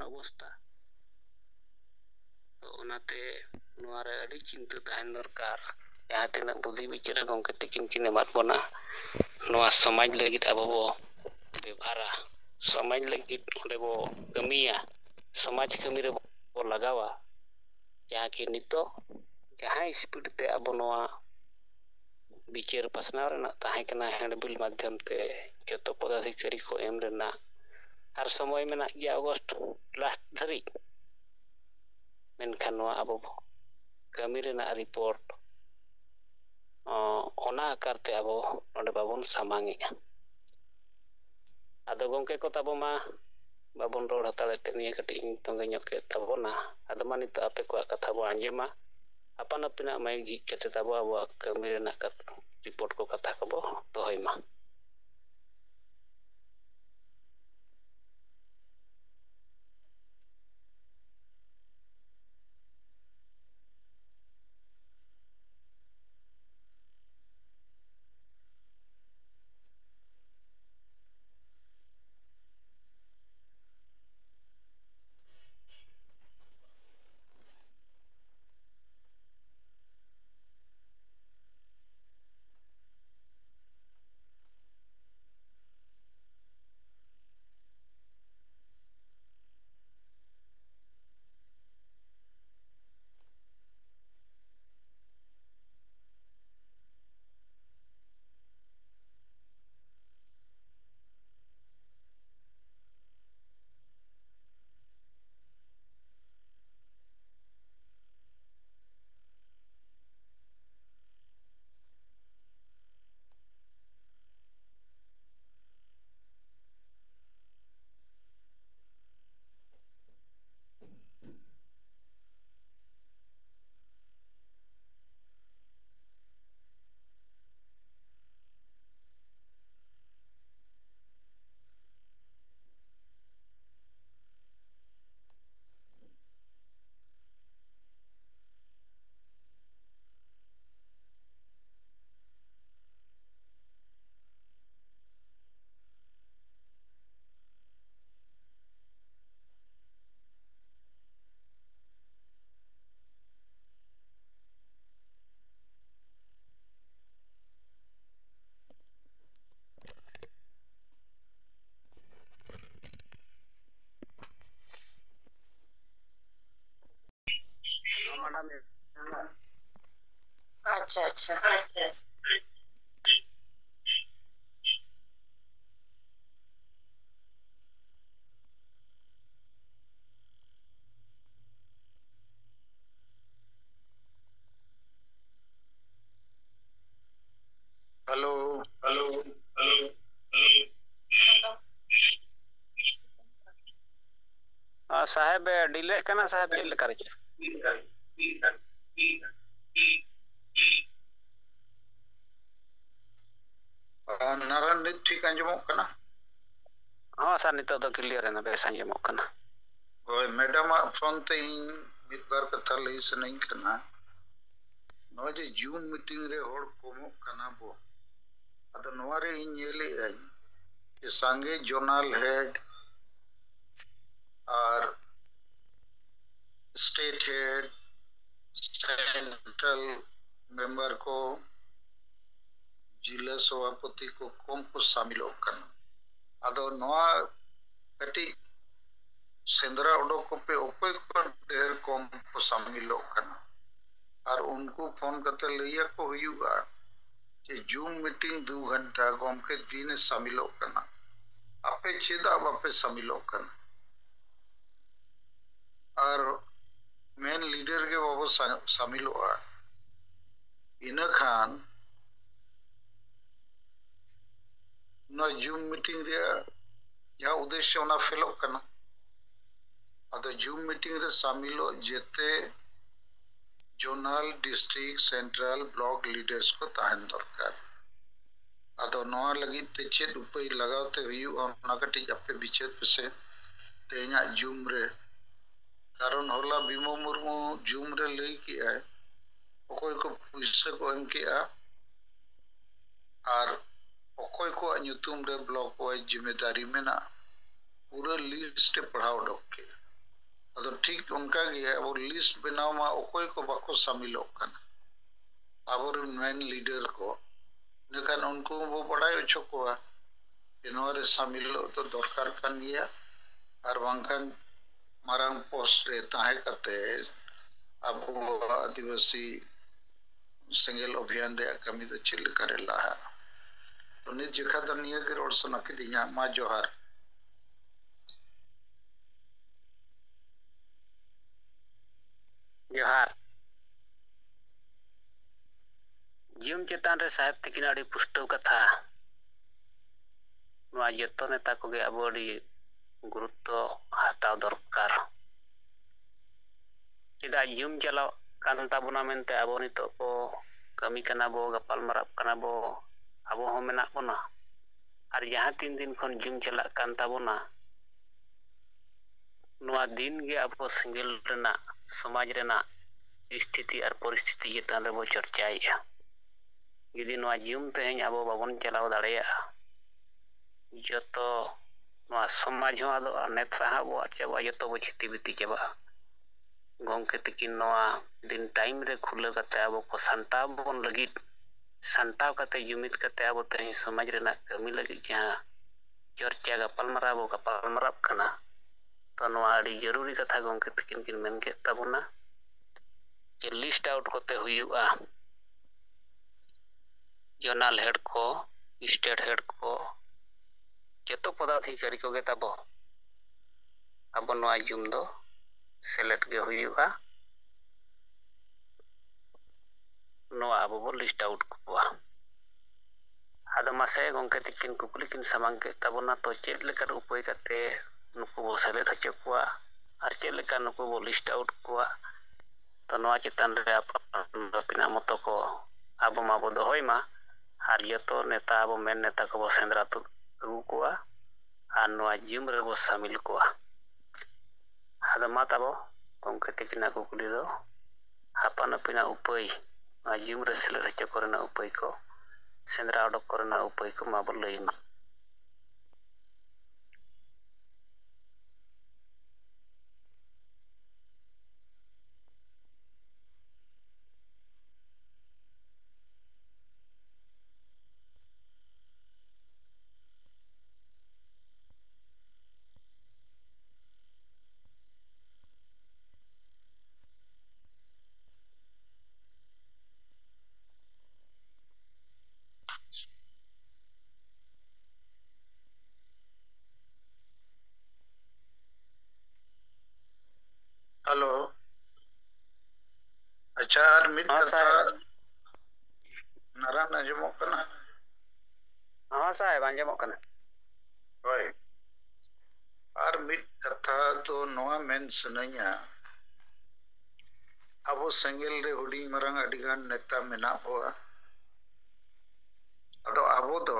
অবস্থা তো ওনাতে নোয়ারে আᱹᱰᱤ চিন্তা তাহেন দরকার ᱡᱟᱦᱟᱸ ᱛᱤᱱᱟᱹᱜ ᱵᱩᱫᱷᱤ ᱵᱤᱪᱟᱹᱨ ᱜᱚᱢᱠᱮ ᱛᱟᱹᱠᱤᱱ ᱠᱤᱱ ᱮᱢᱟᱫ ᱵᱚᱱᱟ ᱱᱚᱣᱟ ᱥᱚᱢᱟᱡᱽ ᱞᱟᱹᱜᱤᱫ ᱟᱵᱚ ᱵᱚ ᱵᱮᱵᱷᱟᱨᱟ ᱥᱚᱢᱟᱡᱽ ᱞᱟᱹᱜᱤᱫ ᱚᱸᱰᱮ ᱵᱚ ᱠᱟᱹᱢᱤᱭᱟ ᱥᱚᱢᱟᱡᱽ ᱠᱟᱹᱢᱤ ᱨᱮ ᱵᱚ ᱞᱟᱜᱟᱣᱟ ᱡᱟᱦᱟᱸ ᱠᱤ ᱱᱤᱛᱚᱜ ᱡᱟᱦᱟᱸ ᱥᱯᱤᱰ ᱛᱮ ᱟᱵᱚ ᱱᱚᱣᱟ ᱵᱤᱪᱟᱹᱨ ᱯᱟᱥᱱᱟᱣ ᱨᱮᱱᱟᱜ ᱛᱟᱦᱮᱸ ᱠᱟᱱᱟ ᱦᱮᱱᱰᱵᱤᱞ ᱢᱟᱫᱽᱫᱷᱚᱢ ᱛᱮ ᱡᱚᱛᱚ ᱯᱚᱫᱟধিᱠᱟᱨᱤ ᱠᱚ ᱮᱢ ᱨᱮᱱᱟᱜ ᱟᱨ ᱥᱚᱢᱚᱭ ᱢᱮᱱᱟᱜ ᱜᱮᱭᱟ ᱚᱜᱚᱥᱴ ᱞᱟᱥᱴ ᱫᱷᱟᱹᱨᱤᱡ ᱢᱮᱱᱠᱷᱟᱱ ᱱᱚᱣᱟ ᱟᱵᱚ ᱠᱟᱹᱢᱤ ᱨᱮᱱᱟᱜ ᱨᱤᱯᱳর্ᱴ ᱚᱱᱟ ᱟᱠᱟᱨᱛᱮ ᱟᱵᱚ ᱱᱚᱰᱮ ᱵᱟᱵᱚᱱ ᱥᱟᱢᱟᱝᱮᱜᱼᱟ ᱟᱫᱚ ᱜᱚᱢᱠᱮ ᱠᱚ ᱛᱟᱵᱚ ᱢᱟ ᱵᱟᱵᱚᱱ ᱨᱚᱲ ᱦᱟᱛᱟᱲᱮᱫ ᱛᱮ ᱱᱤᱭᱟᱹ ᱠᱟᱹᱴᱤᱡ ᱤᱧ ᱛᱚᱸᱜᱮ ᱧᱚᱜ ᱠᱮᱫ ᱛᱟᱵᱚᱱᱟ ᱟᱫᱚ ᱢᱟ ᱱᱤᱛᱚᱜ ᱟᱯᱮ ᱠᱚᱣᱟᱜ ᱠᱟᱛᱷᱟ ᱵᱚ ᱟᱸᱡᱚᱢᱟ ᱟᱯᱟᱱ ᱟᱹᱯᱤᱱᱟᱜ ᱢᱟᱭᱤᱠ ᱡᱷᱤᱡ ᱠᱟᱛᱮ ᱛᱟᱵᱚ ᱟᱵᱚᱣᱟᱜ ᱠᱟᱹᱢᱤ ᱨᱮᱱᱟᱜ ᱨᱤᱯᱳর্ট ᱠᱚ ᱠᱟᱛᱷᱟ ᱠᱚᱵᱚ ᱫᱚᱦᱚᱭ ᱢᱟ अच्छा अच्छा हेलो हेलो हेलो साहेब डिले करना साहेब चेक लेकर नारायण नित ठीक आंजमोग कना हाँ सर नितो तो क्लियर है ना बेस आंजमोग कना होय मैडम फोन ते मिद बार कथा लई सनई कना नो जे जून मीटिंग रे होड़ कोमो कना बो अद नोरे इन नेले आई जे सांगे जोनल हेड और स्टेट हेड सेंट्रल मेंबर को जिला सभापति को कम को शामिल होकना अदो नोआ कटी सेंद्रा उडोक पे ओपय को ढेर कम को शामिल होकना और उनको फोन करते लइया को हुआ कि जूम मीटिंग 2 घंटा गम के दिन शामिल होकना आपे चेदा बापे शामिल होकना और मेन लीडर के बाबू शामिल हुआ इना खान ना जूम मीटिंग रे या उद्देश्य ओना फेलो कना अद जूम मीटिंग रे शामिल हो जेते zonal district central block leaders को ताहन दरकार अदो नोआ लगी ते चेद उपाय लगावते हुई ओना कटी अपे बिचार पे तेना जूम रे कारण होला बीमो मुर्मू जूम रे लई की है ओकोय को पैसा को एम के और ओकोय को ᱧᱩᱛᱩᱢ रे ब्लॉक वाइज जिम्मेदारी मेना पूरा लिस्ट पढ़ाव उडोक के अदो ठीक उनका गया वो लिस्ट बनाव मा ओकोय को बाको शामिलोग कना आवर मेन लीडर को नेकान उनको वो पढ़ाई अच्छो को इनोरे शामिलो तो दरकार कान गया और बांकान मारांग पोस्ट रे ताहे कते अब आदिवासी सेंगेल अभियान रे कमी तो चिल करे लाहा तो नित जखा तो निया के रोड सना किदिया मा जोहार जोहार जिम चेतान रे साहेब तकिन अड़ी पुष्टव कथा नवा जतो नेता को गे अब अड़ी गुरुत्व हताव दरकार चेदा जिम चलाव कान ताबुना मेनते अब नितो को कमी कना बो गपाल मराप कना बो अब हो मेना बोना और जहां 3 दिन खन जिम चला कान ताबुना नवा दिन गे अब सिंगल रेना समाज रेना स्थिति और परिस्थिति चेतान रे बो चर्चाया यदि नवा जिम तेहें अब बाबन चलाव दाड़ेया जतो नवा समाज हो आदो नेता हा बो चाबा जतो बो छिति बिति चाबा गोंके तकिन नवा दिन टाइम रे खुले कते अब को संताव बन लगित संताव कते जुमित कते अब तेहें समाज रेना कमी लगित जहां चर्चा गपाल मराब कना तो नवा अड़ी जरूरी कथा गोंके तकिन किन मेन के ताबुना जे लिस्ट आउट कोते हुयुआ जोनाल हेड को स्टेट हेड को जतो पदाधिकारी को गे ताबो अब नवा जुम दो सेलेक्ट गे हुयुआ नवा अब बो लिस्ट आउट को आदो मासे गोंके तकिन कुकुली किन सामांग के ताबुना तो चेड लेकर उपाय कते नुकु बो सेलेक्ट हचे को और चेड लेकर नुकु बो लिस्ट आउट को तो नवा चेतान रे अपना मतो को अब मा बो दोहय मा और जतो नेता अब मेन नेता को बो सेंद्रा तो अगु को और नवा जिम रे बो शामिल को आदो मा ताबो गोंके तकिना कुकुली दो हापान पिना उपाय नवा जिम रे सेलेक्ट हचे करना उपाय को सेंद्रा उडोक करना उपाय को मा बो लई मा हेलो अच्छा और मिट कथा नारायण आजमो कना हां साहेब आंजमो कना होय और मिट कथा तो नवा मेन सुनैया अब सेंगेल रे हुडी मरंग अडिगान नेता मेना बोआ अदो अब दो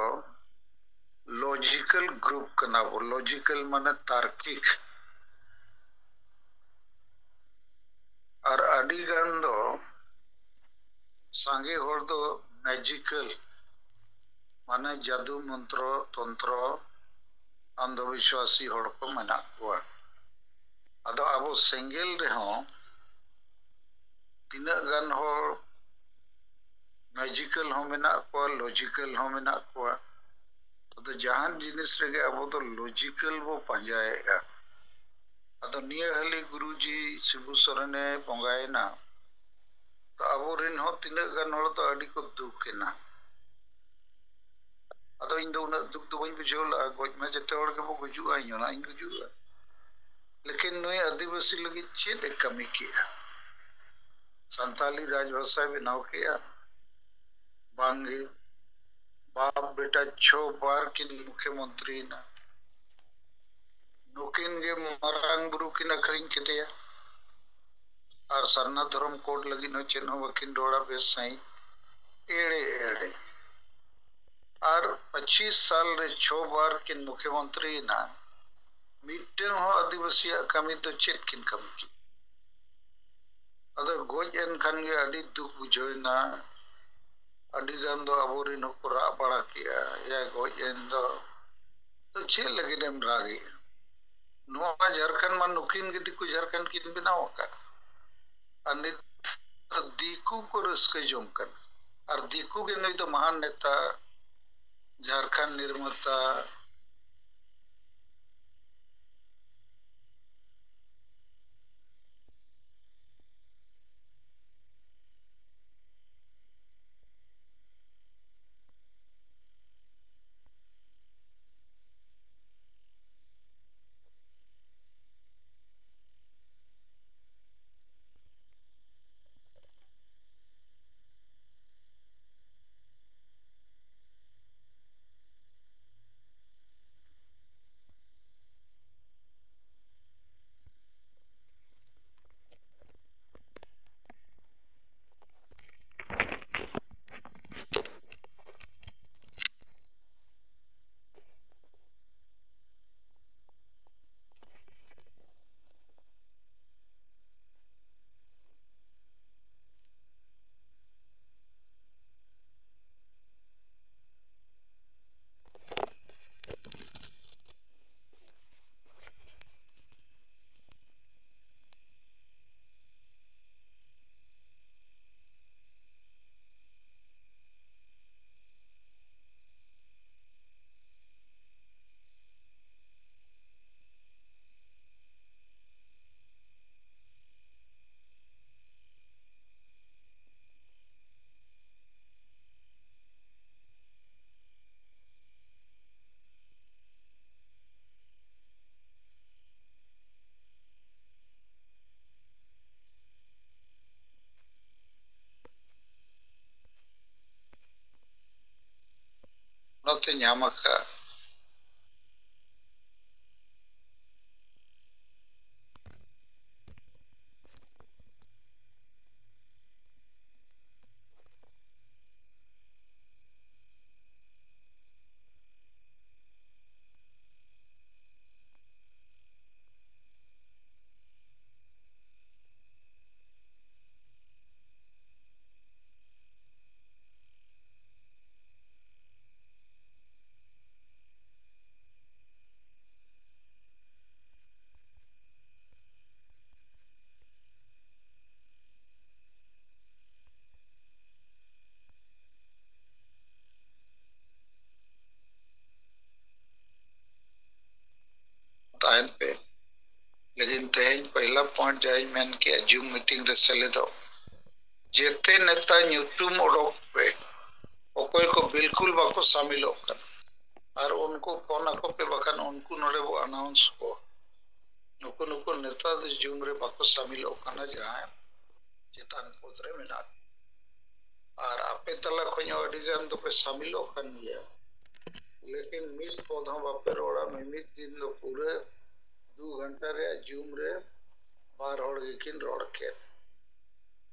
लॉजिकल ग्रुप कना बो लॉजिकल माने तार्किक और अडिगान दो सांगे होड़ दो मैजिकल माने जादू मंत्र तंत्र अंधविश्वासी होड़ को मना हुआ अदो अब सेंगेल रे हो तीना गान होड़ मैजिकल हो मेना को लॉजिकल हो मेना को अदो जहान जिनिस रे अब तो लॉजिकल वो पंजाएगा अदो निया हली गुरुजी शिबू सोरेने पंगायना तो अब रिन हो तीना गान होड़ तो अडी को दुखेना अदो इन दो दुख तो बइन बुझोला गोज में जते होड़ के बो गुजुआ इना इन गुजुआ लेकिन नोय आदिवासी लगी चेद कमी किया संताली राजभाषा बनाव किया बांगे बाप बेटा 6 बार की मुख्यमंत्री ना नुकिन गे मरांग बुरु की अखरिंग केदिया और सरना धर्म कोड लगी नो चिन्ह वकिन डोड़ा बेस सही एड़े एड़े और 25 साल रे 6 बार किन मुख्यमंत्री ना मिट्टे हो आदिवासी कमी तो चेत किन कमी की अदर गोज एन खान गे अडी दुख बुझोइना अडी गान दो अबोरी नो पुरा बड़ा किया या गोज एन दो तो चे लगी नेम रागी ᱱᱚᱣᱟ ᱡᱷᱟᱲᱠᱷᱚᱸᱰ ᱢᱟ ᱱᱩᱠᱤᱱ ᱜᱮ ᱫᱤᱠᱩ ᱡᱷᱟᱲᱠᱷᱚᱸᱰ ᱠᱤᱱ ᱵᱮᱱᱟᱣ ᱟᱠᱟᱫ ᱟᱨ ᱱᱤᱛ ᱫᱤᱠᱩ ᱠᱚ ᱨᱟᱹᱥᱠᱟᱹ ᱡᱚᱝ ᱠᱟᱱᱟ ᱟᱨ ᱫᱤᱠᱩ ᱜᱮ ᱱᱩᱭ ᱫᱚ ᱢᱟᱦᱟᱱ नेता ᱡᱷᱟᱲᱠᱷᱚᱸᱰ ᱱᱤᱨᱢᱟता ᱚᱱᱟᱛᱮ ᱧᱟᱢ ᱟᱠᱟᱫ ᱛᱟᱦᱮᱱ ᱯᱮ लेकिन तेज पहला पॉइंट जाई मेन के जूम मीटिंग रे सेलेदो जेते नेता ᱧᱩᱛᱩᱢ ओडोक पे ओकोय को बिल्कुल बाको शामिलोग कर और उनको फोन आको पे बखान उनको नोडे वो अनाउंस को नुको नुको नेता दो जूम रे बाको शामिलोग करना जहां चेतन पोतरे मेना और आपे तला खोño अडिगान तो पे शामिलोग कर गया लेकिन मिल पौधा बापे रोड़ा में मिल दिन दो पूरे 2 घंटा रे जूम रे बार होड़ किन रोड़ के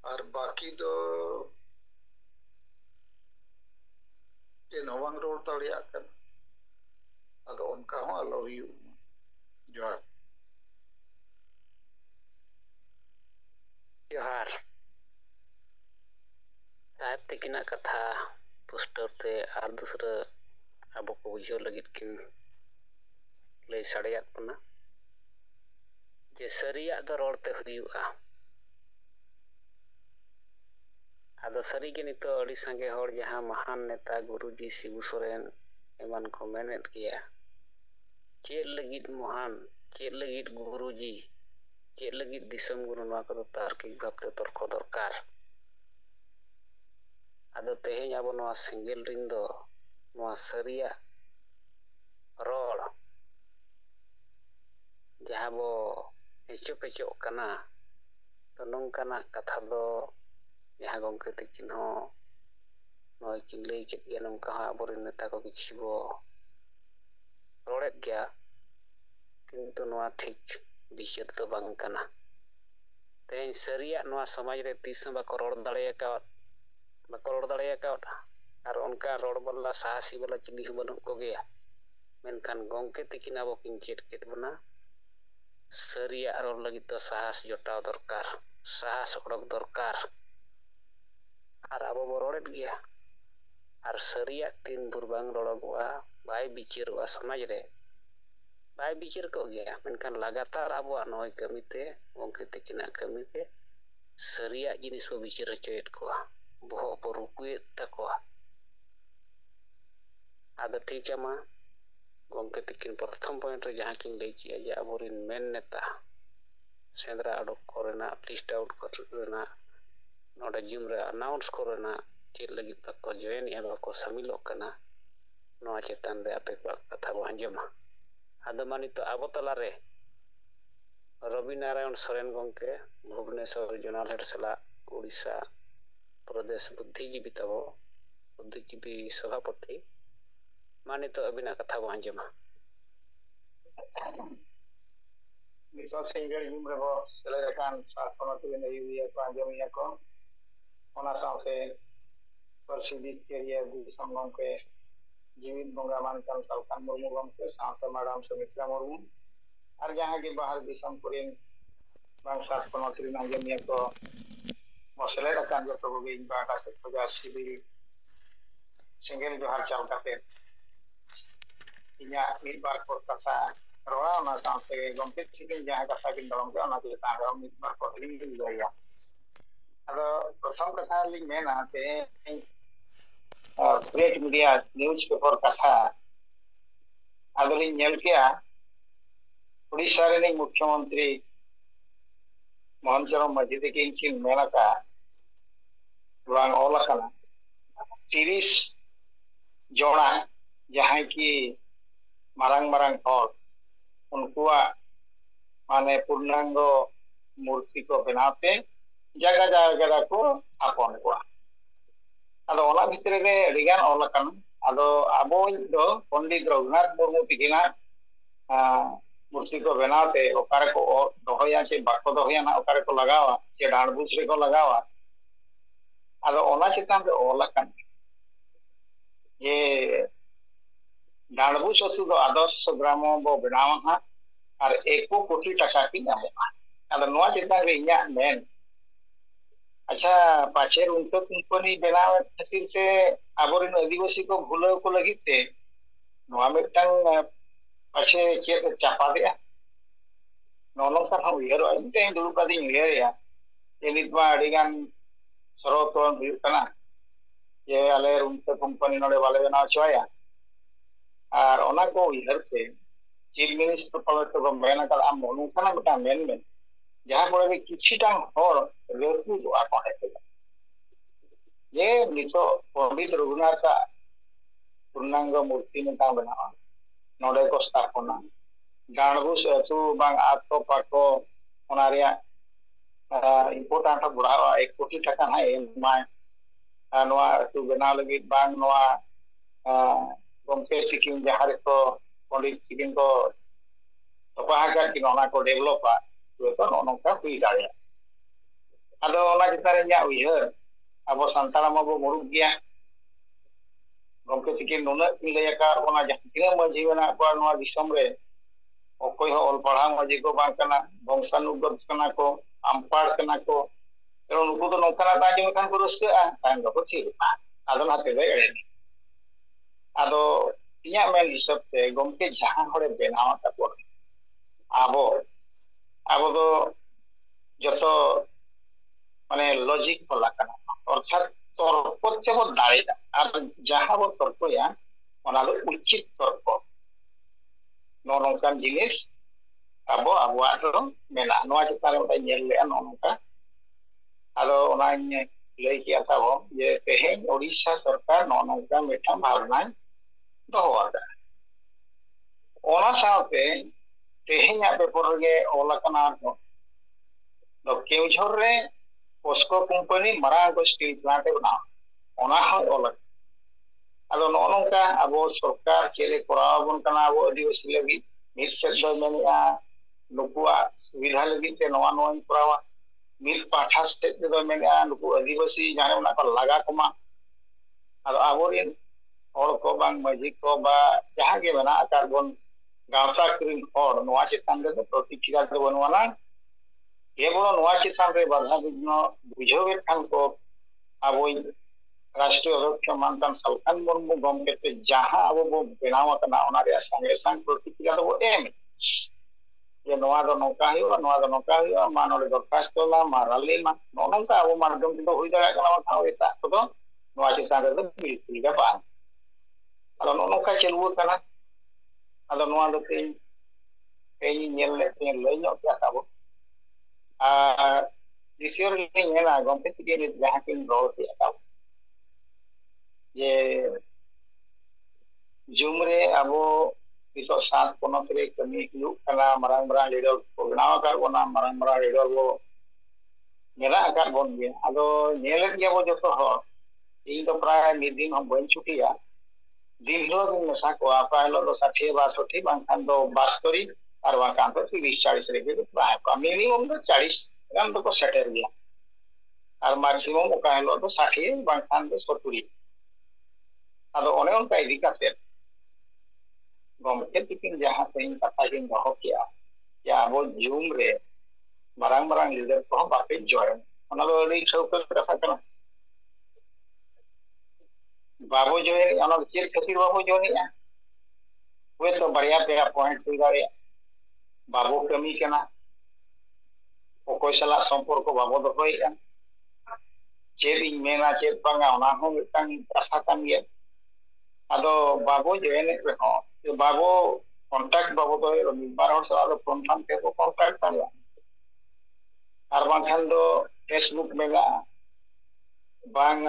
और बाकी तो ᱪᱮᱫ ᱦᱚᱸ ᱵᱟᱝ ᱨᱚᱲ ᱫᱟᱲᱮᱭᱟᱜ ᱠᱟᱱᱟ ᱟᱫᱚ ᱚᱱᱠᱟ ᱦᱚᱸ ᱟᱞᱚ ᱦᱩᱭᱩᱜ ᱢᱟ ᱡᱚᱦᱟᱨ ᱡᱚᱦᱟᱨ साहेब तकिना कथा पुस्टव ते आर दूसरा अब को बुझो लगित किन लय साड़ियात बना जे सरिया दो रोड़ते हुआ आदो सरी के नितो अड़ी संगे होड़ जहां महान नेता गुरुजी शिबू सोरेन एमन को मेनेट किया चेल लगित महान चेल लगित गुरुजी चेल लगित दिसम गुरु नवा को तार्किक भाबते तर्क दरकार आदो तेहेñ आबो नवा सिंगल रिन दो नवा सरिया रोड़ जहां बो हेचो पेचो कना तो नोंकाना कथा दो जहां गंके तकिन हो नय किन लई केत गया नोंका आबोरे नेता को किछि बो रोड़ेत गया किंतु नवा ठीक बिचार तो बांग कना तेहेñ सरिया नवा समाज रे तीस बाको रोड़ दाड़े और उनका रोड़ बल्ला साहसी वाला चिली हो बनू को गया मेनखान गंके तकिन आबो किन चेत केत बना सरिया रोड़ लगी तो साहस जोटाव दरकार साहस ओडक दरकार और आबो बो रोड़ेत गया और सरिया तीन भुर बांग रोड़गोआ बाय बिचारवा समाज रे ᱵᱟᱭ ᱵᱤᱪᱟᱹᱨ ᱠᱚᱜ ᱜᱮᱭᱟ ᱢᱮᱱᱠᱷᱟन ᱞᱟᱜᱟतार ᱟᱵᱚᱣᱟᱜ ᱱᱚᱜᱼᱚᱭ ᱠᱟᱹᱢᱤᱛᱮ ᱜᱚᱢᱠᱮ ᱛᱟᱹᱠᱤᱱᱟᱜ ᱠᱟᱹᱢᱤᱛᱮ ᱥᱟᱹᱨᱤᱭᱟᱜ ᱡᱤᱱᱤᱥ ᱵᱚ ᱵᱤᱪᱟᱹᱨ ᱦᱚᱪᱚᱭᱮᱫ ᱠᱚᱣᱟ ᱵᱚᱦᱚᱜ ᱵᱚ ᱨᱩᱠᱩᱭᱮᱫ ᱛᱟᱠᱚᱣᱟ ᱟᱫᱚ ᱴᱷᱤᱠᱟ ᱢᱟ ᱜᱚᱢᱠᱮ ᱛᱟᱹᱠᱤᱱ ᱯᱨᱚᱛᱷᱚᱢ ᱯᱚᱭᱮᱱᱴ ᱨᱮ ᱡᱟᱦᱟᱸ ᱠᱤᱱ ᱞᱟᱹᱭ ᱠᱮᱜᱼᱟ ᱡᱮ ᱟᱵᱚᱨᱮᱱ ᱢᱮᱱ ᱱᱮᱛᱟ ᱥᱮᱸᱫᱽᱨᱟ ᱚᱰᱚᱠ ᱠᱚᱨᱮᱱᱟᱜ ᱞᱤᱥᱴ ᱟᱣᱩᱴ ᱠᱚᱨᱮᱱᱟᱜ ᱱᱚᱰᱮ ᱡᱩᱢ ᱨᱮ ᱟᱱᱟᱣᱩᱱᱥ ᱠᱚᱨᱮᱱᱟᱜ ᱪᱮᱫ ᱞᱟᱹᱜᱤᱫ ᱵᱟᱠᱚ ᱡᱚᱭᱮᱱᱮᱜᱼᱟ ᱵᱟᱠᱚ ᱥᱟᱹᱢᱤᱞᱚᱜ ᱠᱟᱱᱟ ᱱᱚᱣᱟ ᱪᱮᱛᱟᱱ ᱨᱮ ᱟᱯᱮ ᱠᱚᱣᱟᱜ ᱠᱟᱛᱷᱟ ᱵᱚ ᱟᱸᱡᱚᱢᱟ ᱟᱫᱚ ᱢᱟ ᱱᱤᱛᱚᱜ ᱟᱵᱚ ᱛᱟᱞᱟᱨᱮ ᱨᱚᱵᱤ ᱱᱟᱨᱟᱭᱚᱱ ᱥᱚᱨᱮᱱ ᱜᱚᱢᱠᱮ ᱵᱷᱩᱵᱽᱱᱮଶ୍ୱᱚᱨ ᱨᱤᱡᱚᱱᱟᱞ ᱦᱮᱰ ᱥᱟᱞᱟᱜ ᱩᱲᱤᱥᱥᱟ ᱯᱨᱚᱫᱮᱥ ᱵᱩᱫᱽᱫᱷᱤᱡীᱵী ᱛᱟᱵᱚ ᱵᱩᱫᱽᱫᱷᱤᱡীᱵী ᱥᱚᱵᱷᱟᱯᱚᱛᱤ ᱢᱟ ᱱᱤᱛᱚᱜ ᱟᱹᱵᱤᱱᱟᱜ ᱠᱟᱛᱷᱟ ᱵᱚ ᱟᱸᱡᱚᱢᱟ ᱱᱤᱛᱚᱜ ᱥᱤᱸᱜᱟᱹᱲ ᱧᱩᱢ ᱨᱮᱵᱚ ᱥᱮᱞᱮᱫ ᱟᱠᱟᱱ ᱥᱟᱨᱯᱷᱚᱱᱚᱛ ᱨᱮᱱ ᱟᱹᱭᱩᱨᱤᱭᱟᱹ ᱠᱚ ᱟᱸᱡᱚᱢᱤᱭᱟᱹ ᱠᱚ ᱚᱱᱟ ᱥᱟᱶᱛᱮ ᱯᱟᱹᱨᱥᱤ ᱡᱤᱛᱠᱟᱹᱨᱤᱭᱟᱹ ᱫᱤᱥᱚᱢ ᱜᱚᱢᱠᱮ ᱡᱤᱣᱤᱫ ᱵᱚᱸᱜᱟ ᱢᱟᱱᱠᱟᱱ ᱥᱟᱞᱠᱷᱟᱱ ᱢᱩᱨᱢᱩ ᱜᱚᱢᱠᱮ ᱥᱟᱶᱛᱮ ᱢᱟᱰᱟᱢ ᱥᱩᱢᱤᱛᱨᱟ ᱢᱩᱨᱢᱩ ᱟᱨ ᱡᱟᱦᱟᱸ ᱜᱮ ᱵᱟᱦᱨᱮ ᱫᱤᱥᱚᱢ ᱠᱚᱨᱮᱱ ᱵᱟᱝ ᱥᱟᱨᱯᱷᱚᱱᱚᱛ ᱨᱮᱱ ᱟᱸᱡᱚᱢᱤᱭᱟᱹ ᱠᱚ ᱵᱚ ᱥᱮᱞᱮᱫ ᱟᱠᱟᱱ ᱡᱚᱛᱚ ᱠᱚᱜᱮ ᱤᱧ ᱯᱟᱦᱴᱟ ᱥᱮᱫ ᱠᱷᱚᱱ ᱥᱤᱵᱤᱞ ᱥᱮᱸᱜᱮᱞ ᱡᱚᱦᱟᱨ ᱪᱟᱞ ᱠᱟᱛᱮ ᱤᱧᱟᱹᱜ ᱢᱤᱫ ᱵᱟᱨ ᱠᱚ ᱠᱟᱛᱷᱟ ᱨᱚᱲᱟ ᱚᱱᱟ ᱥᱟᱶᱛᱮ ᱜᱚᱢᱠᱮ ᱛᱤᱠᱤᱱ ᱡᱟᱦᱟᱸ ᱠᱟᱛᱷᱟ ᱠᱤᱱ ᱫᱚᱨᱚᱢ ᱠᱮᱜᱼᱟ ᱚᱱᱟ ᱪᱮᱛᱟᱱ ᱨᱮ ᱢᱤᱫ ᱵᱟᱨ ᱠᱚ ᱞᱤᱧ ᱞᱟᱹᱭᱟ ᱟᱫᱚ ᱯᱨᱚᱛᱷᱚᱢ ᱠᱟᱛᱷᱟ ᱞᱤᱧ ᱢᱮᱱᱟ ᱛᱮᱦᱮᱧ ᱯᱨᱤᱱᱴ ᱢᱤᱰᱤᱭᱟ ᱱᱤᱭᱩᱡ ᱯᱮᱯᱟᱨ ᱠᱟᱛᱷᱟ ᱟᱫᱚᱞᱤᱧ ᱧᱮᱞ ᱠᱮᱜᱼᱟ उड़ीसा ᱨᱮᱱᱤᱡ मुख्यमंत्री मोहन चरण मांझी तकिन किन मेन आका बांग ऑल आकाना 30 जोड़ा जहां की मारांग मारांग हर उनकुआ माने पूर्णांग मूर्ति को बनाते जगह जगह को स्थापन को आदो ओला भितर रे अडिगान ऑल आकाना आदो आबो दो पंडित रघुनाथ मुर्मू तकिना मूर्ति को बनाते ओकारे को दोहया से बाको दोहया ना ओकारे को लगावा से डांडबुस रे को लगावा आदो ओना चितान रे ओला कान ये डांडबुस अथु दो आदर्श ग्राम बो बनावा हा और 1 कोटी टाका की नामोगा आदो नोआ चितान रे इया मेन अच्छा पाछे उनको कंपनी बनावे खातिर से आबोरिन आदिवासी को भूलो को लगी से नोआ मिटन पाछे चेक चापा दिया नॉनों का हम उयर आइते दुरु का दिन उयर या एनित मा अडिगान सरोतोन हुयु कना जे आले उनके कंपनी नोडे वाले बना चोया और ओना को उयर से चीफ मिनिस्टर पलट को मेन का आम मोनु खाना बेटा मेन में जहां पर किछिटा हर रेकु जो आ कोने ये नितो पंडित रघुनाथ का पूर्णांग मूर्ति में का बनावा नोडे को स्थापना डांडबुस अथु बांग आतो पाको ओनारिया इम्पोर्टेंट बुढ़ावा 1 कोटी टाका ना एमा नोआ अथु बना लगी बांग नोआ गमके चिकिन जहारे को पंडित चिकिन को तोपाहाकार कि ओना को डेवलपा तो नोनका हुई दाड़े आदो ओना चितारे nya उयहर abo santara mabo muruk gya गमके चिकिन नुना लय का ओना जहां माझी बना को नोआ दिसम रे ओकोय हो ऑल पढ़ा माझी को बांग कना वंशानुगत कना को आमपाड़ कना को एरो नुकु तो नोकना ताजी मखान को रस्ते टाइम को थी आदो नाते दे एड़े आदो इया मेन हिसाब से गमके जहां हरे बेनावा का को आबो आबो तो जतो माने लॉजिक होला कना अर्थात तर्क से बो दाड़ेगा और जहां बो तर्कया ओना दो उचित तर्क नोनोकान जिनिस आबो आबोआ दो मेना नोआ चितारे ओटा नेल ले नोनोका आदो ओना लई किया था वो ये तेहें ओडिशा सरकार नोनोका मेठा भावना दोहवादा ओना साथे तेहें या पेपर गे ओला कना दो केउझर रे पोस्को कंपनी मरा को स्टील प्लांट बना ओना हो ओला आदो नोनोका आबो सरकार चेले कोराबन कना आबो आदिवासी लगी मिल से दो मेनिया नुकुआ सुविधा लगी ते नोआ नोआ कोरावा मिल पाठा से दो मेनिया नुकु आदिवासी जाने ना को लगा कमा आदो आबोरिन और को बांग मजी को बा जहां के बना कार्बन गांसा क्रीन और नोआ चितान दे प्रतिक्रिया दे बनवाना ये बोलो नोआ चितान रे बाधा विघ्न बुझोगे खान को आबो राष्ट्रीय अध्यक्ष मानकान सालखान मुर्मू गमके ते जहां आबो बो बेनावा कना ओना रे संगे संग प्रतिक्रिया दो एम ये नोआ दो नौका हुआ नोआ दो नौका हुआ मा नोडे दरखास्तो मा मा रैली मा नोनका अब माध्यम तेदो हुई दाड़ा कना मा एटा को नोआ चितान रे बिल्कुल गे बांग आलो नोनका चलुआ कना आलो नोआ दो तेई नेल ले ते लई नो क्या ताबो आ दिसियर ले नेला गompe तिके ने जहां किन रोल ते ताबो ये जुमरे अबो इतो सात पोनत रे कमी हुयुग कना मारांग मारांग लीडर को बनाव कर बोना मारांग मारांग लीडर वो मेरा आकार बोन गया अदो नेलेट गया वो जो हो इन तो प्राय मिदिन हम बन छुटिया दिन हिलो दिन नसा को आपा हिलो तो 60 62 बांखान तो 72 और बांखान तो 30 40 रे के प्राय का मिनिमम तो 40 गान तो को सेटर गया और मैक्सिमम का हिलो तो 60 बांखान तो 70 अदो ओने उनका इदी काते गompe tikin jaha tein kata kin doho kia ya abo zoom re marang marang leader ko bape join ona lo ri chauka kata kana babo join ona chir khatir babo join ya we to bariya pera point hui dare babo kami kana okoi sala সম্পর্ক babo do hoi ya cheding mena ched banga ona ho mitang kasa kan ye ado babo join re ho बाबो contact बाबो तो बार और सवाल phone थाम के को contact कर और बांखान दो फेसबुक में ला बांग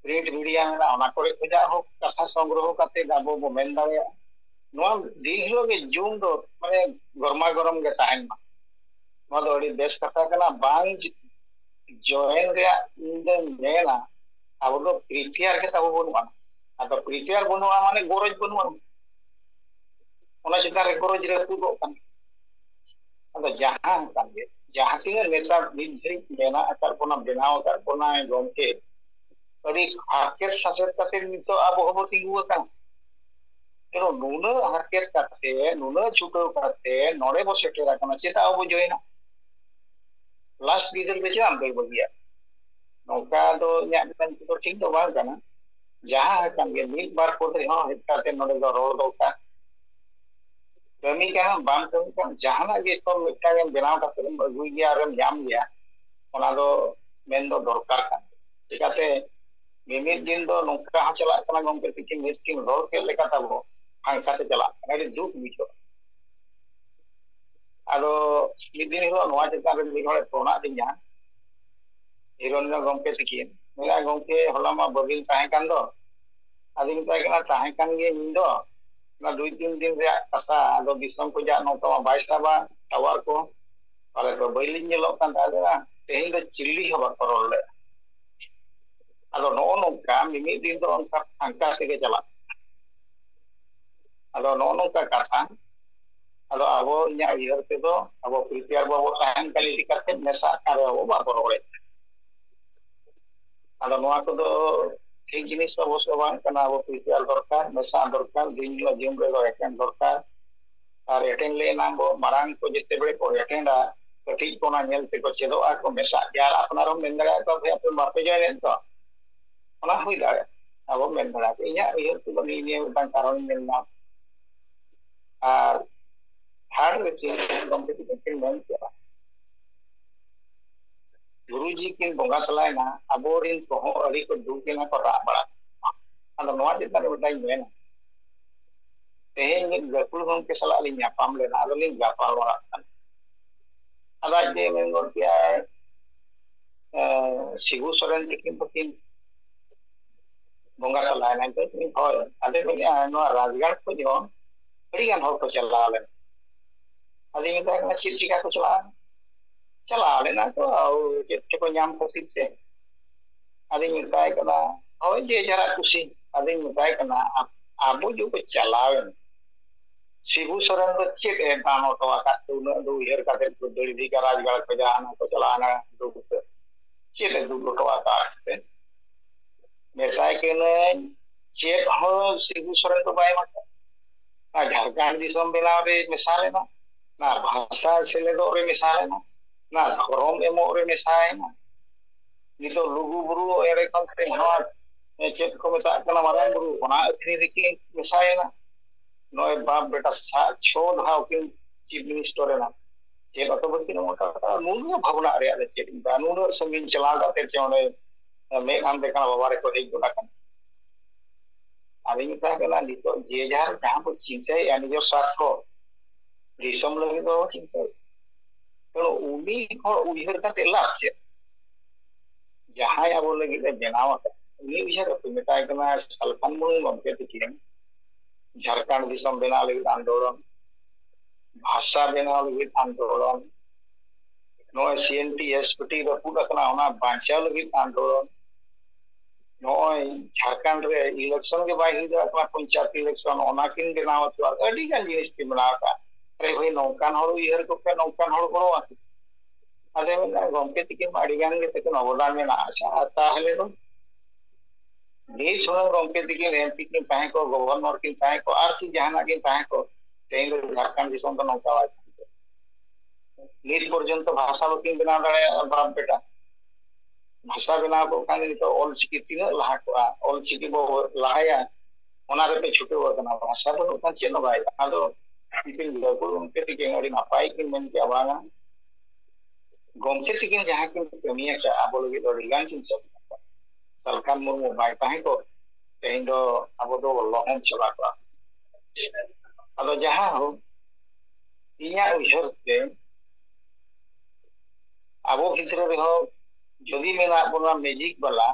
प्रिंट मीडिया में ला ओना करे खोजा हो कथा संग्रह करते बाबो बो मेन दारे नोआ दिन हिलो के जूम दो माने गरमा गरम के ताहन मा नोआ दो अड़ी बेस कथा कना बांग जॉइन रे इन मेला अब दो प्रिपेयर के ताबो बनुआ अब प्रिपेयर बनुआ माने गोरज बनुआ ona चिता रे गोरज रे तू दो kan ado jahan kan ge jahan tinga neta din jeri mena akar pona benaw akar pona gomke adi harket saset kate nito abo hobo tingu kan pero nuno harket kate nuno chuto kate nore bose kera kana cheta abo joina last diesel beche am doi bagia noka do nya kan to ting do bang kana jahan kan ge mil bar ko re ha hetkate nore do rol do ka कमी क्या बांग कमी का जहाना के तो मिट्टा के बनाव का फिल्म अगुई गया और हम जाम गया ओना दो मेन दो दरकार का चिकाते मिमित दिन दो नौका हा चला कना गompe तिकिन मिस्किन रोल के लेका तबो हांका ते चला अरे जुक बिचो आदो मिदिन हिलो नोआ चिता रे मिहोले तोना दिन्या हिरोन गompe तिकिन मेरा गompe होला मा बबिल ताहे कान दो आदिन ताहे कना ताहे कान गे मिंदो ना 2-3 दिन रे कसा आदो दिसम को जा नो तो बाइसाबा टावर को पाले तो बैलिन नेलो कान दादा तेहिन दो चिल्ली हबा करले आदो नो नो का मिमि दिन दो उनका अंका से के चला आदो नो नो का कथा आदो आबो इया इहर पे दो आबो प्रिपेयर बाबो ताहन कली दिकते नेसा करे आबो बा करले आदो नोआ को दो ठीक जिनिस अवश्य बांग कना आबो प्रिपेयर दरकार मेसा दरकार दिन जो जिम रे अटेंड दरकार और अटेंड ले नांगो मारांग को जिते बड़े को अटेंडा कथि कोना नेल से को चेदो आ को मेसा यार अपना रो मेन दगा तो भे अपन बाते जाय तो ओना हुई दाड़े आबो मेन दगा के इया इहर तो बनी ने उतां कारण मेलना और हार्ड रे चे कॉम्पिटिटिव के मेन के गुरुजी किन बोंगा चलायना अबोरिन को हो अड़ी को दुकिना को रा बड़ा अदो नोआ चिता रे बताई मेन तेहेन गकुल गम के सला लिया पाम लेना अदो लिन गापाल वाला अदा जे मेन गोर किया सिगु सोरेन तिकिन पकिन बोंगा चलायना तो तिन होय अदे मेन नोआ राजगाड़ को जो बड़ी गान हो को चला ले अदी में तो चिचिका को चला लेना तो चेत को नाम खसित से अदी मिताय कना होय जे जरा खुशी अदी मिताय कना आबो जो को चलावे सिबु सरन तो चेत ए दानो तो आका तो दो हेर का तो दड़ी दी का राजगाड़ को जाना को चलाना दो चेत दो तो आका से मिताय के ने चेत हो सिबु सरन तो बाय मत आ झारखंड दिसम बेलावे मिसाल ना ना भाषा से ले दो रे मिसाल ना धर्म एमो रे मिसाय ना नितो लुगु बुरु एरे कंते हवा चेत को मेता कना मारांग बुरु ओना अथरी दिकी मिसाय ना नॉय बाप बेटा छो धाव किन चीफ मिनिस्टर ना चेक अतो बकिन मोटा नुनु भावना रे आले चेक नुनु संगिन चला काते चोने मे खान देखा बाबारे को हेज गोला kan आलिंग सा केला नितो जे जार जहां को चिंता या निजो स्वार्थ को दिसम लगे तो चिंता तो उनी को उइहर काते लाचे जहां अब लगे बनाव उनी उइहर को मेताय कना सल्फान मुनु गमके तिकिन झारखंड दिसम बना लगे आंदोलन भाषा बना लगे आंदोलन नॉय सीएनटी एसपीटी रपुट कना ओना बांचा लगे आंदोलन नॉय झारखंड रे इलेक्शन के बाय हिदा कना पंचायत इलेक्शन ओना किन बनाव तो अडी गान जिनिस के बनाव का अरे भाई नौकान हरो इहर को पे नौकान हरो को अरे मैं गमके तिकिन अडी गान के तक अवदान में ना आशा ताहले तो देश होना गमके तिकिन एमपी किन चाहे को गवर्नर किन चाहे को आर की जहाना किन चाहे को तेन झारखंड दिसम तो नौका नीट पर्यंत भाषा बकिन बना दाड़े बाप बेटा भाषा बना को खाने तो ऑल चिकी तीन लाहा को ऑल चिकी बो लाहाया ओना रे पे छुटे हो कना भाषा तो उतना चेन बाय आदो इपिन को उनके तिकिन अडी नापाई किन मन के आवाना गमके तिकिन जहां किन कमिया का आबो लगे तो रिगान चिन सब सरकार मुर्मु बाय ताहे को तेन दो आबो दो लहन चला को आदो जहां हो इया उहर के आबो भितरे रे हो जदि मेना बोला मैजिक वाला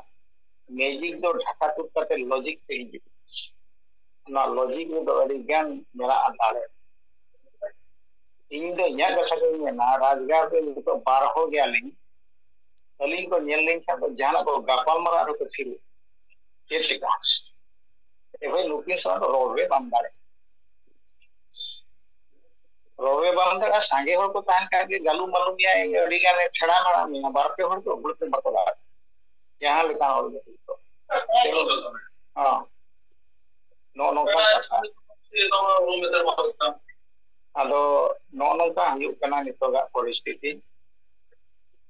मैजिक दो ढाका तुक करते लॉजिक से ही ना लॉजिक में दो ज्ञान मेरा आधार है इन दो या कसा के ना राजगार पे तो 12 हो गया लिंग अली को नेल लिंग सा तो जाना को गापाल मरा रो के फिर के सिका ए भाई लुकिन सा तो रोवे बांधाड़े रोवे बांधा सांगे हर को तान का के गालू मालूम या अड़ी गाने छड़ा ना में बारपे हर को बुलते बतला यहां लिखा हो तो हां नो नो का आदो नो नो का हुयु कना नितोगा परिस्थिति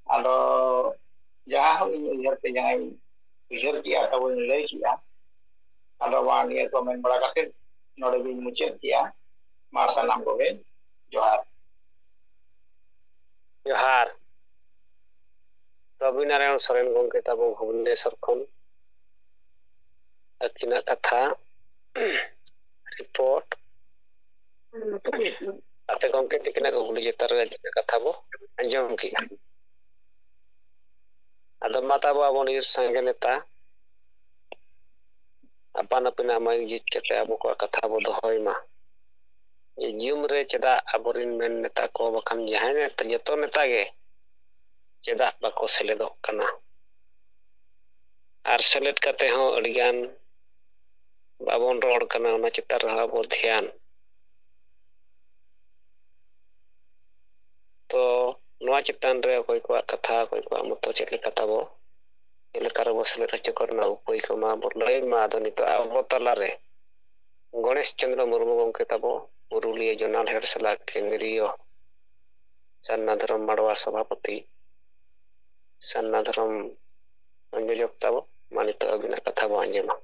आदो जहां हो इहर पे जहां इहर किया तब लय किया आदो वानिया कमेंट बड़ा करते नोडे भी मुझे किया मासा नाम को है जोहार जोहार रवि नारायण सोरेन गंके ताबो भुवनेश्वर खन अकिना कथा रिपोर्ट आते गंके तिकिना को गुली जेतर कथा बो अंजम की आदो माता बो आबो निर संगे नेता अपन अपना माइक जीत के आबो को कथा बो दोहय मा जे जियुम रे चेदा आबोरिन मेन नेता को बखान जहां नेता जतो नेता गे चेदा बाको सेलेदो कना आर सेलेद कते हो अडिगान बाबोन रोड कना ओना चितार आबो ध्यान तो नोआ चितान रे कोई को कथा कोई को मतो चेले कथा बो एलकार बो सेलेद रच करना उपाय को मा बो लय मा दो नितो आबो तला रे गणेश चंद्र मुर्मू गंके ताबो पुरुलिया जोनाल हेडसला केंद्रीय सन्ना धर्म माडवा सभापति सन्ना धर्म संयोजक ताबो मानित अबिना कथा बो अंजमा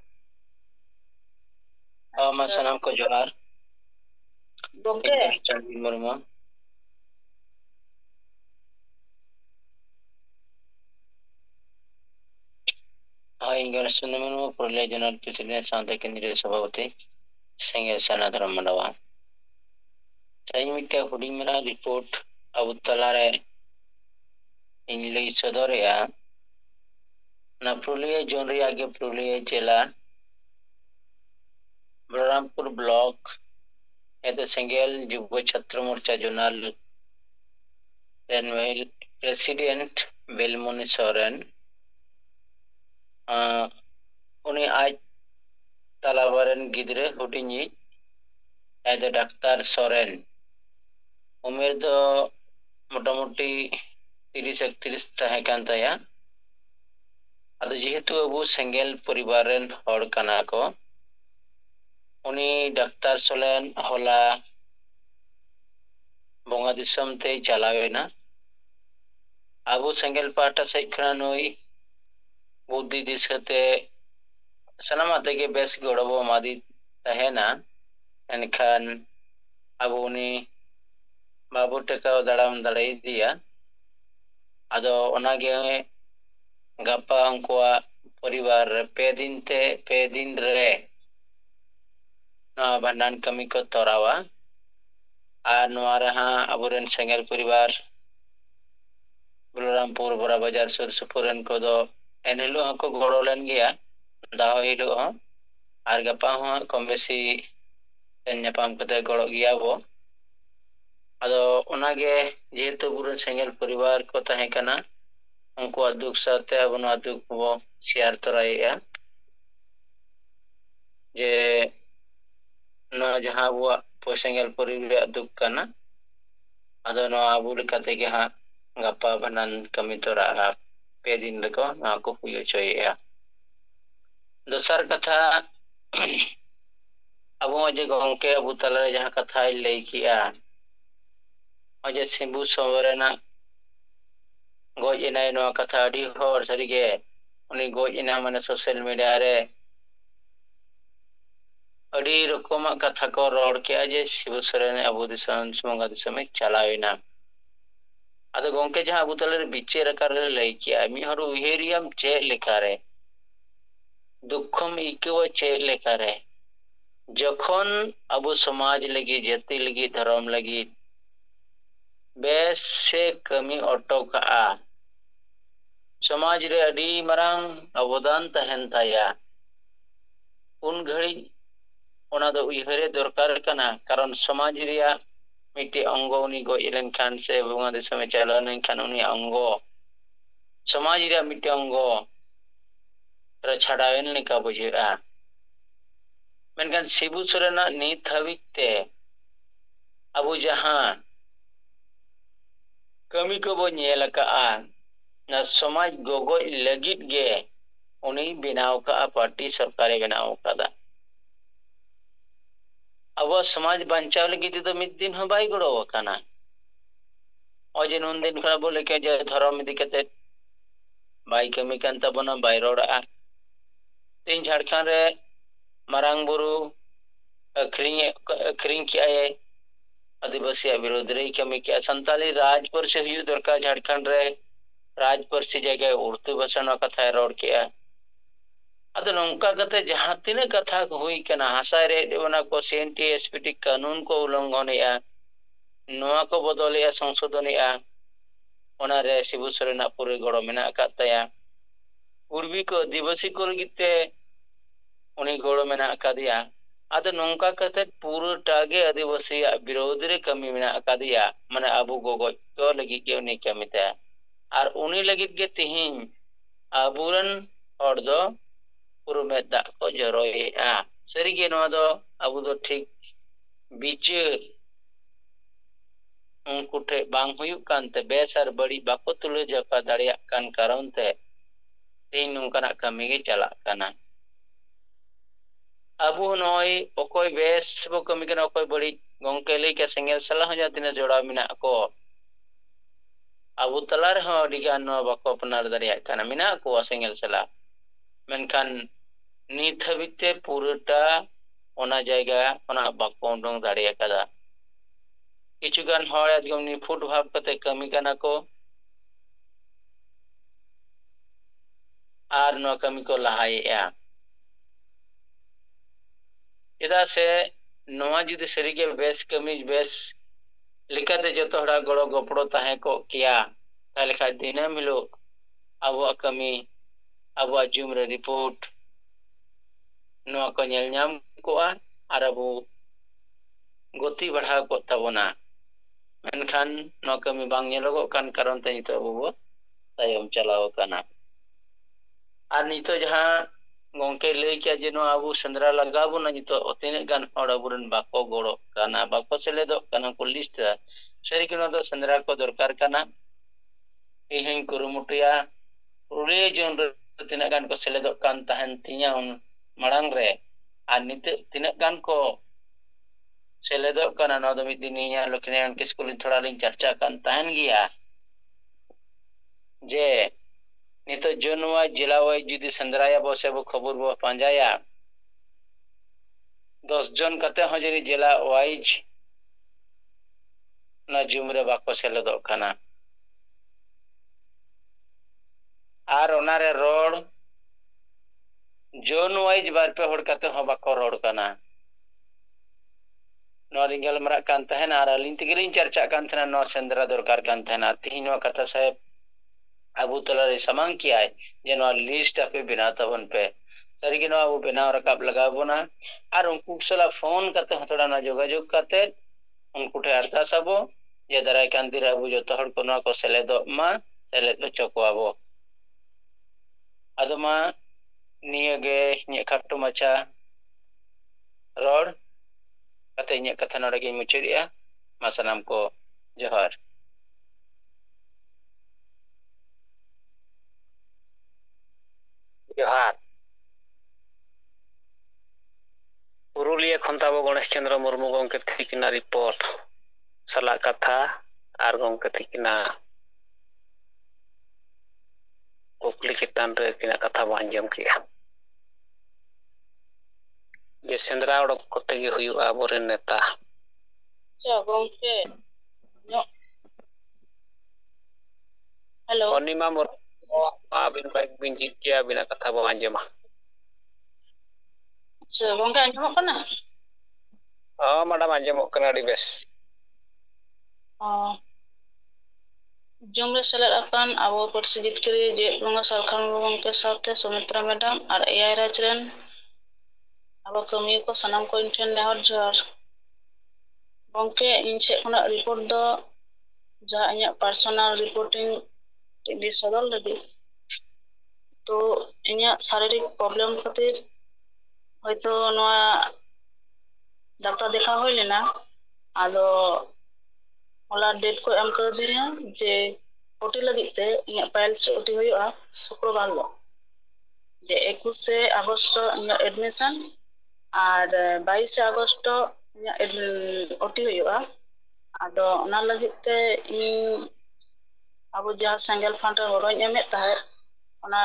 मा सनाम को जोहार गंके Chandi Murmu Ganesh Chandra Murmu Purulia zonal president south केंद्रीय सभापति संगे सन्ना धर्म माडवा चाहे मिट्टे हुडी मेरा रिपोर्ट अब तलारे इंग्लिश सदरिया ना पुरुलिया जोन रे आगे पुरुलिया जिला बलरामपुर ब्लॉक एते सेंगेल युव छात्र मोर्चा जोनाल प्रेसिडेंट बेलमुनि सोरेन उनी आज तालाबरन गिदरे हुडिनी एदो डाक्तार सोरेन उमेर दो मोटामुटी 30-31 तहे कान ताया आदो जेहेतु अबु सेंगेल परिवारन हड़ कना को उनी डाक्तार सोरेन होला बोंगा दिसम ते चलावेना अबु सेंगेल पाटा से खना नोई बुद्धि दिसते सनामते के बेस गड़बो मादी तहेना एनखान अबो उनी बाबू टेकाव दाड़ाम दाड़े इदिया आदो ओनागे गप्पा उनकुआ परिवार पे दिन रे भांडान कमी को तोरावा और नोआ रहा अबुरेन सेंगेल परिवार बलरामपुर बड़ा बाजार सुर सुपुरन को दो एनहिलो हको गड़ो लेन गया दाहो हिलो हो और गप्पा हो कम बेसी न्यापाम कते गड़ो गया वो आदो ओनागे जेहेतु बुरेन सेंगेल परिवार को तहे कना उनको दुख साथे अबनो दुख वो शेयर तोराया जे नो जहां वो सेंगेल परिवार दुख कना आदो नो आबु लेकाते के हा गप्पा भांडान कमी तोरा पे दिन रको ना को हुयो चोया दोसर कथा अबो जे गंके अबु तला जहां कथा लई किया अजे सिंबु सोवरेना गोज इनाय नो कथा अडी होर सरीगे उनी गोज इना माने सोशल मीडिया रे अडी रकम कथा को रोड के जे शिव सोरेन अबु दिसम सुमंगा दिसम चलावेना आदो गंके जहां अबु तला रे बिचेर कर लई किया मी हर उहेरियम चे लेखा रे दुखम इकव चे लेखा रे जखन अबु समाज लगी जाति लगी धर्म लगी बेस से कमी अटका समाज रे अडी मरांग अवदान तहन ताया उन घड़ी ओना दो उहरे दरकार कना कारण समाज रिया मिट्टी अंगो उनी गो इलेन खान से बुंगा दिसम चलन खान उनी अंगो समाज रिया मिट्टी अंगो रछाड़ावेन लेका बुझेआ मेनकान शिबू सोरेना नीत हविते अबु जहां कमी को बो नेल का ना समाज गोगो लगित गे उनी बिनाव का पार्टी सरकारे बनाव कदा अब समाज बंचाव लगी तो मिद दिन हो बाई गड़ो कना अजे नुन दिन खरा बोले के जे धर्म इदी कते बाई कमी कान तबना बाई रोड़ा तीन झारखंड रे मारांग बुरु अखरिंग किया आदिवासी विरोध रे कमी किया संताली राजपुर से हुई दरकार झारखंड रे राजपुर से जगह उर्दू भाषा कथा रोड किया अद नौका कते जहां तिने कथा हुई कना हासा रे देवना को सीएनटी एसपीटी कानून को उल्लंघन या नोआ को बदल या संशोधन या ओना रे शिबू सोरेना पूरे गड़ो मेना कातया पूर्वी को आदिवासी को लगिते उनी गड़ो मेना कादिया अद नौका कते पूरा टागे आदिवासी विरोध रे कमी मेना कादिया माने अबु गोगो को लगी के उनी कमिता और उनी लगी के तिहिन अबुरन और दो पूर्व में दा को जरोया सरीगे नो दो अबु दो ठीक बिचार उनको ठे बांग हुयु कानते बेसर बड़ी बाको तुले जका दाड़िया कान कारण ते तीन नोंकना कमी गे चला काना अबु नोय ओकोय बेस बो कमी कना ओकोय बड़ी गंके लई के सेंगेल सलाह जा तिने जोड़ा मिना को अबु तलार हो डिगान नो बाको अपनार दाड़िया काना मिना को सेंगेल सलाह मेनखान नीत हबिते पूराटा ओना जायगा ओना बाको उडोंग दाड़िया कदा किछुगान हर एकदम निफुट भाव कते कमी काना को आर नो कमी को लहायया एदा से नोआ जुदी सरीगे बेस कमी बेस लिकाते जतो हड़ा गड़ो गपड़ो ताहे को किया ताले खा दिनम हिलो अबो कमी अबो जुम रे रिपोर्ट नोआ को नेल नाम को आर अबो गति बढ़ा को तबोना मेनखान नो कमी बांग नेलोगो कान कारण ते नितो अबो तायम चलाओ काना आर नितो जहां गंके लई के जे नो अबो संद्रा लगाबो ना नितो ओतिने गान हड़ अबुरन बाको गड़ो काना बाको चले दो काना को लिस्ट सरी के नो दो संद्रा को दरकार काना इहिं कुरुमुटिया पुरे जोन तिना गान को चले दो कान तहन तिया उन मड़ांग रे आर निते तिना गान को सेलेदो काना नो दो मिद दिनिया लखनियान के स्कूल थोड़ा लिन चर्चा कान तहन गया जे नितो जोनवा जिला वाई जुदी संद्राया बसे बो खबर बो पांजाया 10 জন kate ho jeri jela wise na Zoom re bako seledok kana ar onare rod zone wise bar pe hor kate ho bako rod kana no ringel marak kan tahena ar alin tigilin charcha kan thana no sendra dorkar kan thana tihin no kata saheb abu tala re samang kiya hai je no list ape bina tabon pe sarigi no abu bina rakab laga bona ar unku sala phone kate thoda na jogajog kate unku the ardas abo je darai kan dir abu joto hor ko no ko seledo ma seled choko abo adoma niya ge nye khattu macha rod kate nye katha nore ge muchiriya masanam ko johar जोहार Purulia खंताबो Ganesh Chandra Murmu गंके थिकिना report सला कथा are गंके थिकिना कुकली चितान रे किना कथा बो अंजम किया जे सेंद्रा ओडक कोते गे हुयु आबोरेन नेता गंके हेलो अनिमा मुर्मू आबिन बाइक बिन जिकिया बिना कथा बो अंजमा गंके अंजमok kana मैडम अंजमok kana adi bes Zoom re seled akan abo Parsi Jitkari je bunga Salkhan gongke saute Sumitra madam ar AI Raj ren abo kami ko sanam ko inten nehor johar gongke in sed khonag report do jaha inyak personal reporting di sodor lagi to inyak sharirik problem khatir hoyto noa doctor dekha hoy lena ado hola date ko em kar diya je OT lagit te inyak files OT hoyuga shukrobar lo je 21 Agosto inyak admission ar 22 Agosto inyak OT hoyuga ado ona lagit te in abo jaha single fund re goroñ emet tahe ona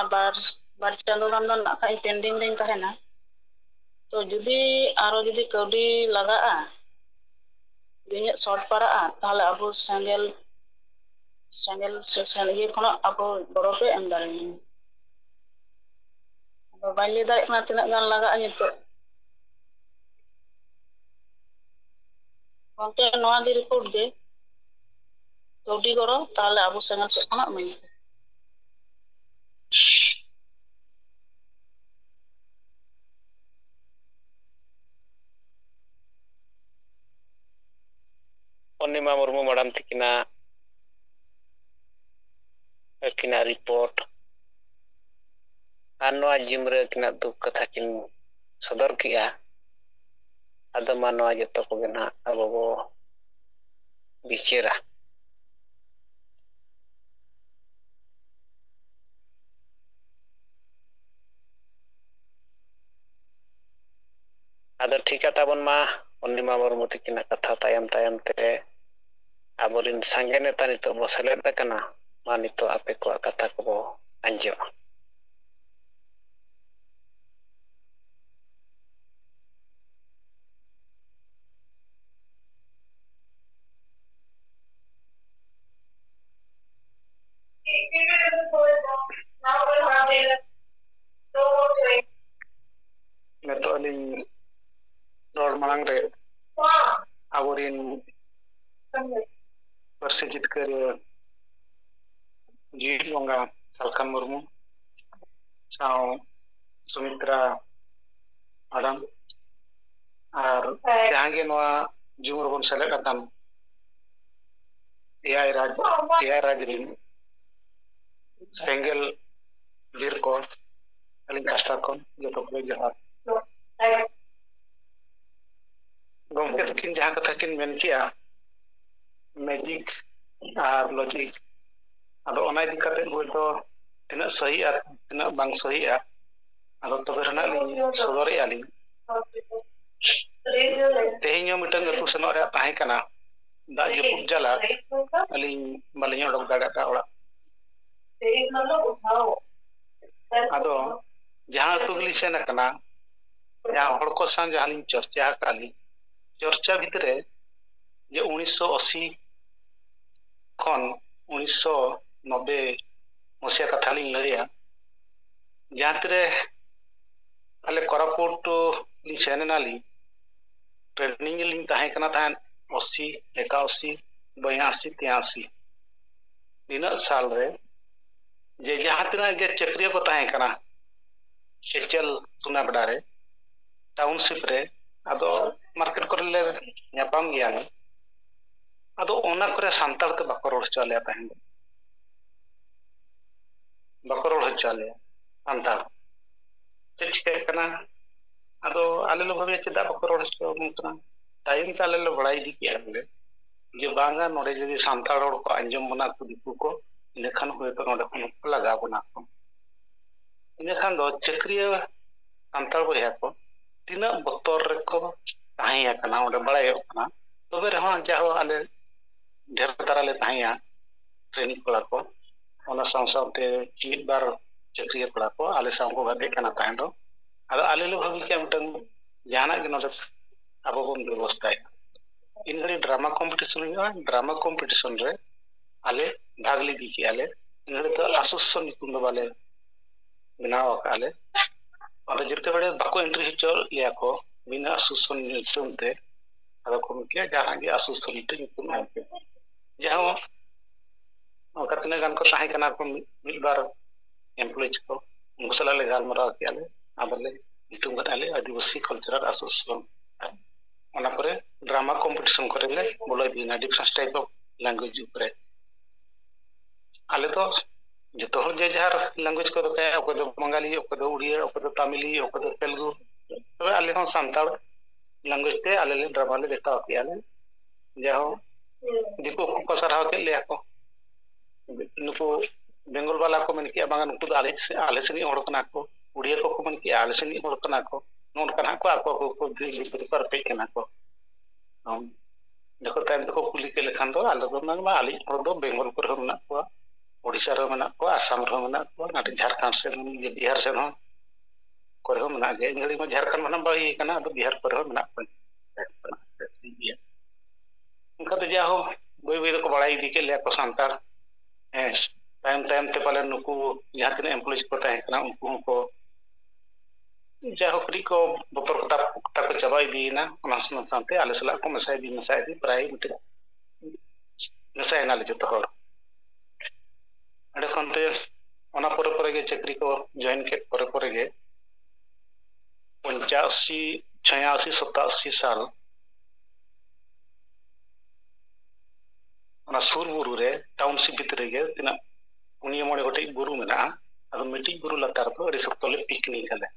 bar chando gan do nak kai pending ring tahena to judi aro judi kaudi lagaa inyak short paraga tahle abo single session ye khono abo goro pe em darein ado bañ le darek na tinak gan lagaa nitok gongke noa di report ge kaudi goro tahle abo single sed khonak main Anima Murmu madam थिकिना किना report are नोआ gym रे किना दुख कथा किन सदर किया आदमा नोआ जतो को ना अबो बो बिचेरा आदो ठीका ताबन मा अनिमा मुर्मू थिकिना कथा तायम तायम ते आबोरिन संगे नेता नितो बो सेलेद kana मा नितो आपे को कथा को बो अंजमा neto alin rod malang re aborin Parsi Jitkari Jit Bonga Salkhan Murmu sao Sumitra madam ar jahan ge noa Zoom rebon seled akan AI Raj rin single bir ko alin kasta kon joto ko johar gomke kin jahan kata kin men kiya magic ar logic ado ona idi kate hoyto tina sahi ar tina bang sahi ar ado tobe rena li sodore ali tehinyo mitan atu senok re tahe kana da jepuk jala ali balinya odok dada ka ora ado jahan atu gili sen kana ᱡᱟᱦᱟᱸ ᱦᱚᱲ ᱠᱚ ᱥᱟᱶ ᱡᱟᱦᱟᱸ ᱞᱤᱧ ᱪᱚᱨᱪᱟ ᱟᱠᱟᱫ ᱞᱤᱧ ᱪᱚᱨᱪᱟ ᱵᱷᱤᱛᱨᱤ ᱡᱮ 1980 ᱠᱷᱚᱱ 1990 मसीहा कथा लिंग लड़िया जहाँ तेरे अले कोरापुट लिंग सेना ली ट्रेनिंग लिंग ताहे कना तान 80 81 82 83 इना साल रे जे जहाँ तेरे के चक्रिय को ताहे कना एचएल सुना बडारे टाउनशिप रे अदो मार्केट करे ले ᱧᱟᱯᱟᱢ ᱜᱮᱭᱟ अदो ओना करे सांतार ते बाको रोड चले ताहे बाको रोड चले सांतार चिके कना अदो आले लो भाबे चेदा बाको रोड चले टाइम ताले लो बड़ाई दी किया बोले जे बांगा नोडे जदी सांतार रोड को अंजम बना को दिकु को इनेखान होय तो नोडे खन लगा बना को इनेखान दो चक्रिय सांतार बया को तीना बतर रे को ताहिया कना ओडे बड़ायो कना तबे रहा जाहो आले ढेर तारा ले ताहिया ट्रेनिंग कला को ओना सांसाते चीट बार चक्रिय कला को आले साम को गाते कना ताहे दो अदो आले लो भाबी के मटन जाना के नोडे अबो बन व्यवस्था इन घड़ी ड्रामा कंपटीशन रे आले भाग ली दी की आले इन घड़ी तो आसुसन नितुन दो वाले बनाओ आले और जिरते बड़े बाको एंट्री हिचो लिया को बिना आसुसन नितुन ते अदो को के जहां के आसुसन नितुन आके जहां कतने गान को ताहे कना को मिल बार एम्प्लॉयज को उनको सला ले गाल मरा के आले आबले नितुन आले आदिवासी कल्चरल एसोसिएशन ओना करे ड्रामा कंपटीशन करे ले बोले दिना डिफरेंट टाइप ऑफ लैंग्वेज ऊपर आले तो जतो हर जे जहार लैंग्वेज को तो कया ओको तो बंगाली ओको तो उड़िया ओको तो तमिली ओको तो तेलुगु तबे आले हो सांताल लैंग्वेज ते आले ले ड्रामा ले देखा के आले जाहो दिको को सरहा के ले को नुको बेंगल वाला को मन के बांगा नुको आले सनी और कना को उड़िया को मन के आले सनी और कना को नोन कना को आको को प्रिपेयर पे कना को देखो टाइम तो कुली के लेखान दो आलो दो ना आली और दो बेंगल को रहना को ओडिशा रे मना को आसाम रे मना को नाटे झारखंड से बिहार से हो करे हो मना गे ngeli में झारखंड मना बाई कना तो बिहार पर हो मना को उनका तो जाओ बोई बोई को बड़ाई दी के ले को सांतार टाइम ते पाले नुकु जहां तने एम्प्लॉयज को ताहे कना उनको को जाहो करी को बतर कता को चबाई दीना ओना साथे आले सला को मसाई दी प्राय मिटे मसाई नाले जतो हर अडे खनते ओना परे गे चक्री को जॉइन के परे गे 85 86 87 साल ओना सुर बुरु रे टाउनशिप भितरे गे तिना उनिया मोड़े गोटे बुरु मेना अदो मिटी बुरु लतार तो रे सप्तले पिकनिक हले